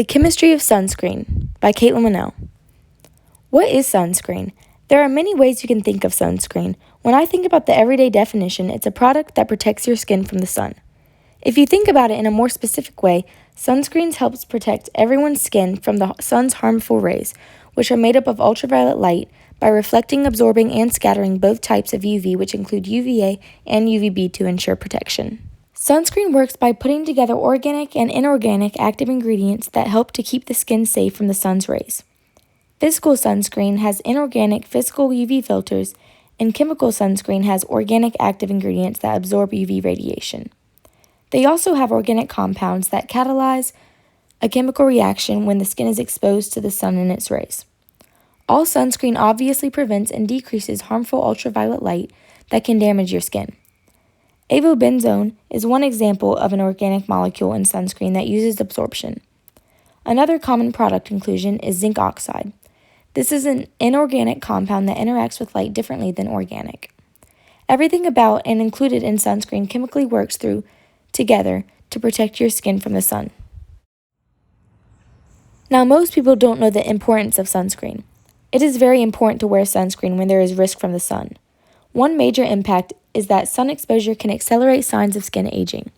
The Chemistry of Sunscreen by Kaitlyn Winnell. What is sunscreen? There are many ways you can think of sunscreen. When I think about the everyday definition, it's a product that protects your skin from the sun. If you think about it in a more specific way, sunscreens helps protect everyone's skin from the sun's harmful rays, which are made up of ultraviolet light, by reflecting, absorbing, and scattering both types of UV, which include UVA and UVB, to ensure protection. Sunscreen works by putting together organic and inorganic active ingredients that help to keep the skin safe from the sun's rays. Physical sunscreen has inorganic physical UV filters, and chemical sunscreen has organic active ingredients that absorb UV radiation. They also have organic compounds that catalyze a chemical reaction when the skin is exposed to the sun and its rays. All sunscreen obviously prevents and decreases harmful ultraviolet light that can damage your skin. Avobenzone is one example of an organic molecule in sunscreen that uses absorption. Another common product inclusion is zinc oxide. This is an inorganic compound that interacts with light differently than organic. Everything about and included in sunscreen chemically works together to protect your skin from the sun. Now, most people don't know the importance of sunscreen. It is very important to wear sunscreen when there is risk from the sun. One major impact is that sun exposure can accelerate signs of skin aging.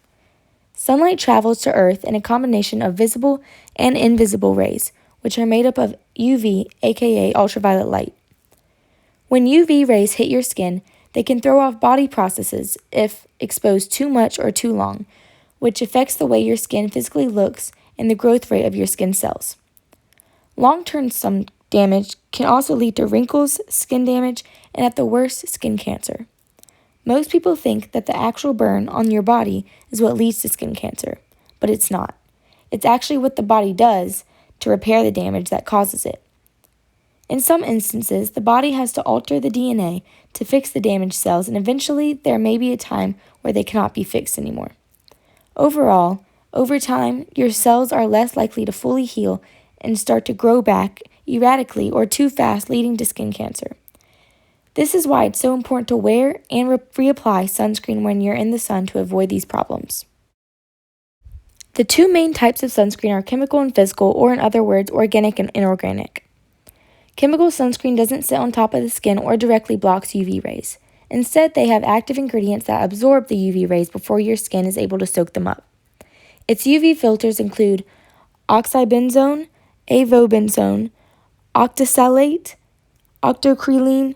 Sunlight travels to Earth in a combination of visible and invisible rays, which are made up of UV, aka ultraviolet light. When UV rays hit your skin, they can throw off body processes if exposed too much or too long, which affects the way your skin physically looks and the growth rate of your skin cells. Long-term sun damage can also lead to wrinkles, skin damage, and at the worst, skin cancer. Most people think that the actual burn on your body is what leads to skin cancer, but it's not. It's actually what the body does to repair the damage that causes it. In some instances, the body has to alter the DNA to fix the damaged cells, and eventually there may be a time where they cannot be fixed anymore. Overall, over time, your cells are less likely to fully heal and start to grow back erratically or too fast, leading to skin cancer. This is why it's so important to wear and reapply sunscreen when you're in the sun to avoid these problems. The two main types of sunscreen are chemical and physical, or in other words, organic and inorganic. Chemical sunscreen doesn't sit on top of the skin or directly blocks UV rays. Instead, they have active ingredients that absorb the UV rays before your skin is able to soak them up. Its UV filters include oxybenzone, avobenzone, octisalate, octocrylene,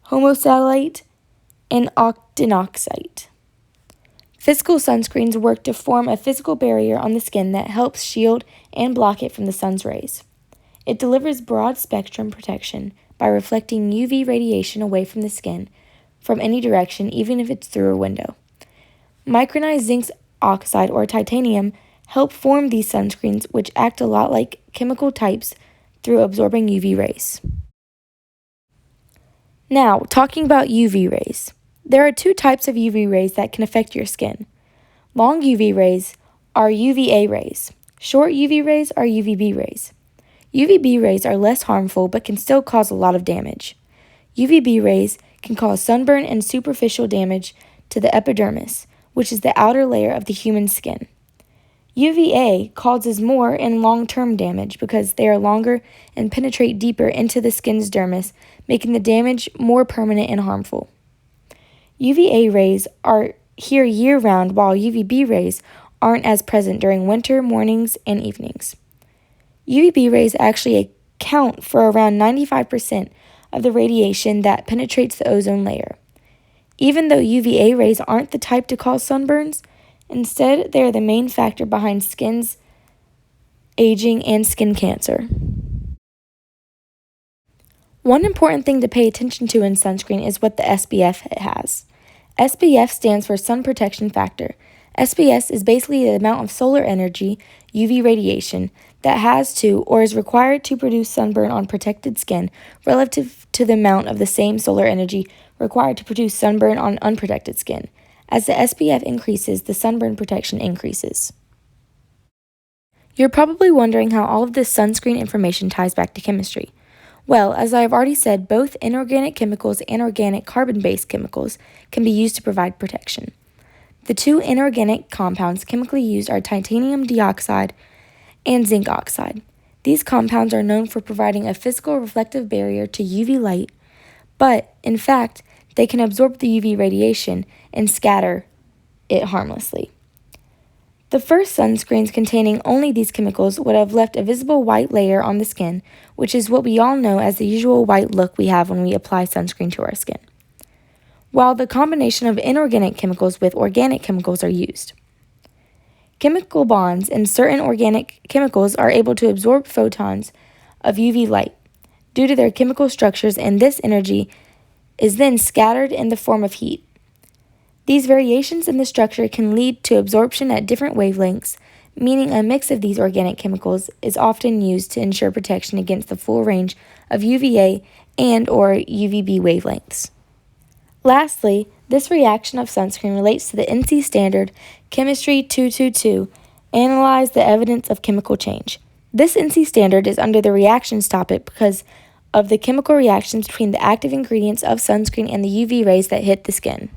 homosalate, and octinoxate. Physical sunscreens work to form a physical barrier on the skin that helps shield and block it from the sun's rays. It delivers broad-spectrum protection by reflecting UV radiation away from the skin from any direction, even if it's through a window. Micronized zinc oxide or titanium help form these sunscreens, which act a lot like chemical types through absorbing UV rays. Now, talking about UV rays. There are two types of UV rays that can affect your skin. Long UV rays are UVA rays. Short UV rays are UVB rays. UVB rays are less harmful but can still cause a lot of damage. UVB rays can cause sunburn and superficial damage to the epidermis, which is the outer layer of the human skin. UVA causes more and long-term damage because they are longer and penetrate deeper into the skin's dermis, making the damage more permanent and harmful. UVA rays are here year-round, while UVB rays aren't as present during winter mornings and evenings. UVB rays actually account for around 95% of the radiation that penetrates the ozone layer. Even though UVA rays aren't the type to cause sunburns, instead, they are the main factor behind skin's aging and skin cancer. One important thing to pay attention to in sunscreen is what the SPF has. SPF stands for Sun Protection Factor. SPS is basically the amount of solar energy, UV radiation, that has to or is required to produce sunburn on protected skin relative to the amount of the same solar energy required to produce sunburn on unprotected skin. As the SPF increases, the sunburn protection increases. You're probably wondering how all of this sunscreen information ties back to chemistry. Well, as I have already said, both inorganic chemicals and organic carbon-based chemicals can be used to provide protection. The two inorganic compounds chemically used are titanium dioxide and zinc oxide. These compounds are known for providing a physical reflective barrier to UV light, but in fact, they can absorb the UV radiation and scatter it harmlessly. The first sunscreens containing only these chemicals would have left a visible white layer on the skin, which is what we all know as the usual white look we have when we apply sunscreen to our skin, while the combination of inorganic chemicals with organic chemicals are used. Chemical bonds in certain organic chemicals are able to absorb photons of UV light due to their chemical structures, and this energy is then scattered in the form of heat. These variations in the structure can lead to absorption at different wavelengths, meaning a mix of these organic chemicals is often used to ensure protection against the full range of UVA and/or UVB wavelengths. Lastly, this reaction of sunscreen relates to the NC standard Chemistry 222, Analyze the Evidence of Chemical Change. This NC standard is under the reactions topic because of the chemical reactions between the active ingredients of sunscreen and the UV rays that hit the skin.